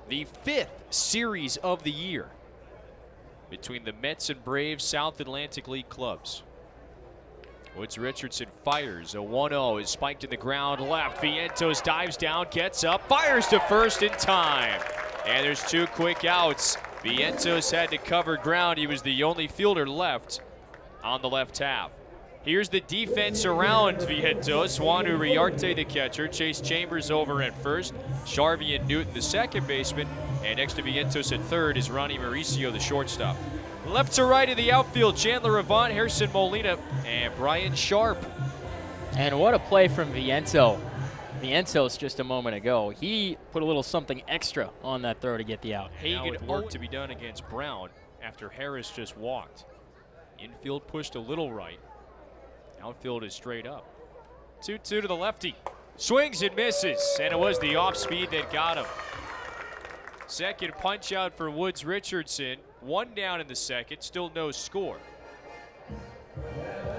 The 5th series of the year between the Mets and Braves South Atlantic League clubs. Woods-Richardson fires. A 1-0 is spiked in the ground left. Vientos dives down, gets up, fires to first in time. And there's 2 quick outs. Vientos had to cover ground. He was the only fielder left on the left half. Here's the defense around Vientos. Juan Uriarte, the catcher. Chase Chambers over at first. Charvian Newton, the second baseman. And next to Vientos at third is Ronny Mauricio, the shortstop. Left to right in the outfield, Chandler Avant, Gerson Molina, and Brian Sharp. And what a play from Vientos just a moment ago. He put a little something extra on that throw to get the out. Hagen with work to be done against Brown after Harris just walked. Infield pushed a little right. Outfield is straight up. 2-2 to the lefty. Swings and misses, and it was the off speed that got him. Second punch out for Woods-Richardson. 1 down in the second, still no score.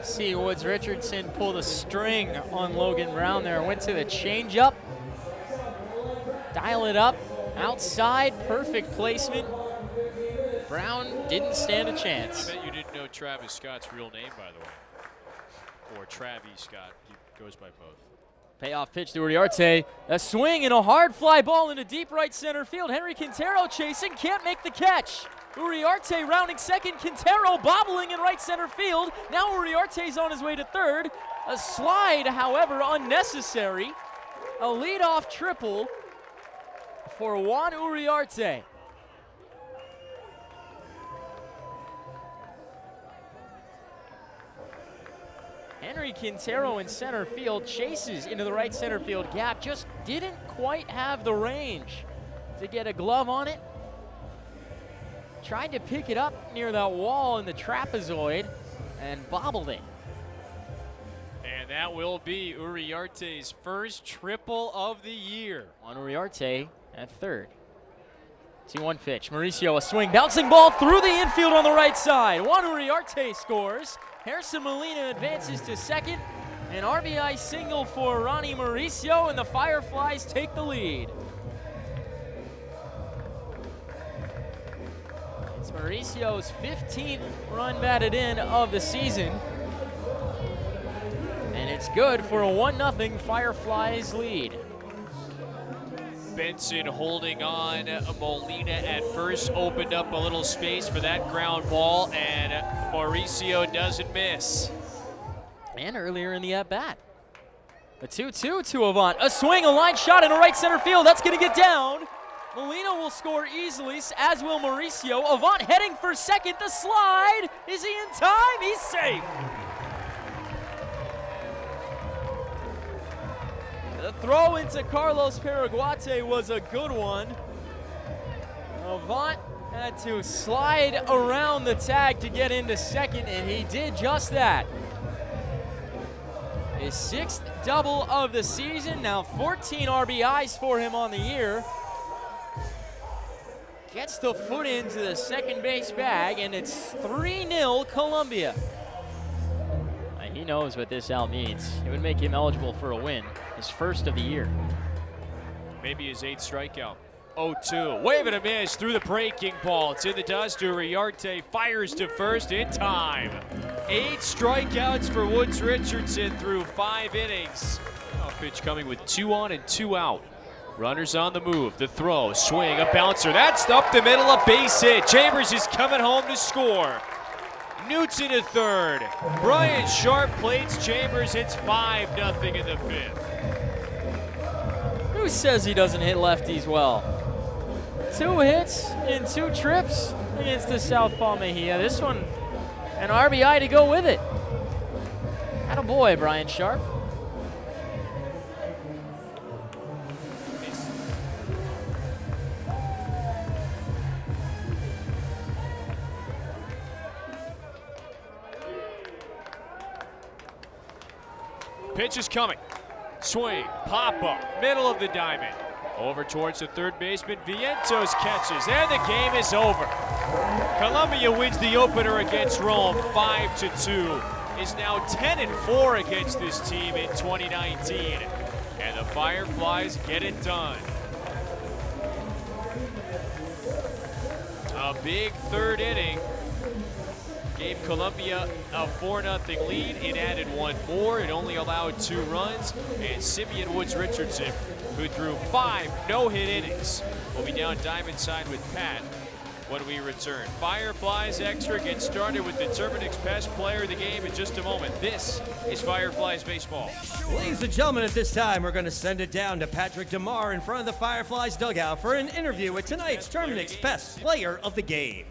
See Woods-Richardson pull the string on Logan Brown there. Went to the changeup. Dial it up. Outside, perfect placement. Brown didn't stand a chance. I bet you didn't know Travis Scott's real name, by the way. Or Travis Scott, he goes by both. Payoff pitch to Uriarte. A swing and a hard fly ball into deep right center field. Henry Quintero chasing, can't make the catch. Uriarte rounding second, Quintero bobbling in right center field. Now Uriarte's on his way to third. A slide, however, unnecessary. A leadoff triple for Juan Uriarte. Henry Quintero in center field chases into the right center field gap. Just didn't quite have the range to get a glove on it. Tried to pick it up near that wall in the trapezoid and bobbled it. And that will be Uriarte's first triple of the year. On Uriarte at third. 2-1 pitch. Mauricio, a swing, bouncing ball through the infield on the right side. Juan Uriarte scores. Gerson Molina advances to second. An RBI single for Ronny Mauricio, and the Fireflies take the lead. It's Mauricio's 15th run batted in of the season. And it's good for a 1-0 Fireflies lead. Benson holding on. Molina at first opened up a little space for that ground ball, and Mauricio doesn't miss. And earlier in the at-bat, a 2-2 to Avant. A swing, a line shot in a right center field. That's going to get down. Molina will score easily, as will Mauricio. Avant heading for second. The slide. Is he in time? He's safe. The throw into Carlos Paraguate was a good one. Avant had to slide around the tag to get into second, and he did just that. His 6th double of the season, now 14 RBIs for him on the year. Gets the foot into the second base bag, and it's 3-0 Columbia. He knows what this out means. It would make him eligible for a win, his first of the year. Maybe his 8th strikeout. 0-2, wave and a miss through the breaking ball. It's in the dust. Uriarte fires to first in time. 8 strikeouts for Woods-Richardson through 5 innings. Now pitch coming with 2 on and 2 out. Runners on the move. The throw, swing, a bouncer. That's up the middle, a base hit. Chambers is coming home to score. Newton at third. Brian Sharp plates Chambers, hits 5-0 in the 5th. Who says he doesn't hit lefties well? 2 hits in 2 trips against the Southpaw Mejia. This one, an RBI to go with it. Attaboy, Brian Sharp. Pitch is coming. Swing, pop up, middle of the diamond. Over towards the third baseman. Vientos catches, and the game is over. Columbia wins the opener against Rome 5-2. Is now 10-4 against this team in 2019. And the Fireflies get it done. A big third inning gave Columbia a 4-0 lead. It added one more. It only allowed 2 runs. And Simeon Woods-Richardson, who threw 5 no-hit innings, will be down diamond side with Pat when we return. Fireflies Extra gets started with the Terminix best player of the game in just a moment. This is Fireflies Baseball. Ladies and gentlemen, at this time, we're going to send it down to Patrick DeMar in front of the Fireflies dugout for an interview with tonight's Terminix best player of the game.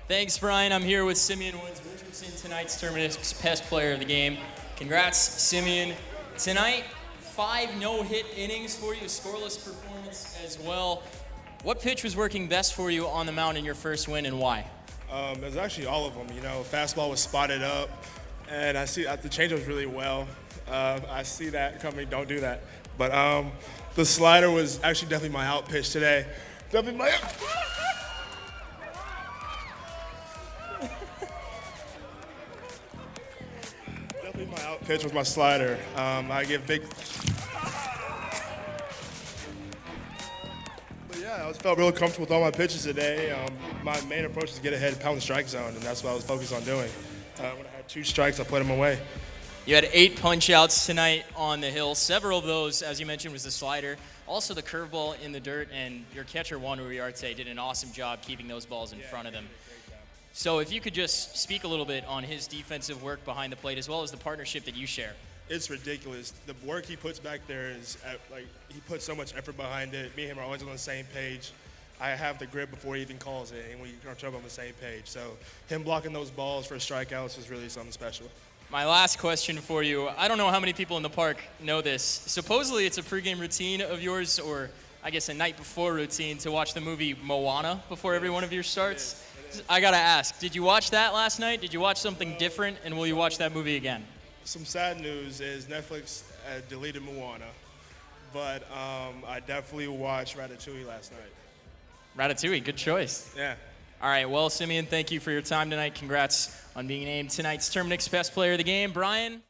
Thanks, Brian. I'm here with Simeon Woods-Richardson, tonight's Terminix best player of the game. Congrats, Simeon. Tonight, 5 no-hit innings for you, a scoreless performance as well. What pitch was working best for you on the mound in your first win, and why? It was actually all of them. You know, fastball was spotted up, and I see the changeup was really well. I see that coming. Don't do that. But the slider was actually definitely my out pitch today. Definitely my out pitch was my slider. I give big. I felt real comfortable with all my pitches today. My main approach is to get ahead and pound the strike zone, and that's what I was focused on doing. When I had 2 strikes, I put them away. You had 8 punch-outs tonight on the hill. Several of those, as you mentioned, was the slider. Also the curveball in the dirt, and your catcher, Juan Uriarte, did an awesome job keeping those balls in front of them. So if you could just speak a little bit on his defensive work behind the plate, as well as the partnership that you share. It's ridiculous. The work he puts back there is he puts so much effort behind it. Me and him are always on the same page. I have the grip before he even calls it, and we are on the same page. So him blocking those balls for strikeouts is really something special. My last question for you. I don't know how many people in the park know this. Supposedly it's a pregame routine of yours, or I guess a night before routine, to watch the movie Moana before every one of your starts. I gotta ask, did you watch that last night? Did you watch something different, and will you watch that movie again? Some sad news is Netflix deleted Moana, but I definitely watched Ratatouille last night. Ratatouille, good choice. Yeah. All right, well, Simeon, thank you for your time tonight. Congrats on being named tonight's Terminix best player of the game. Brian?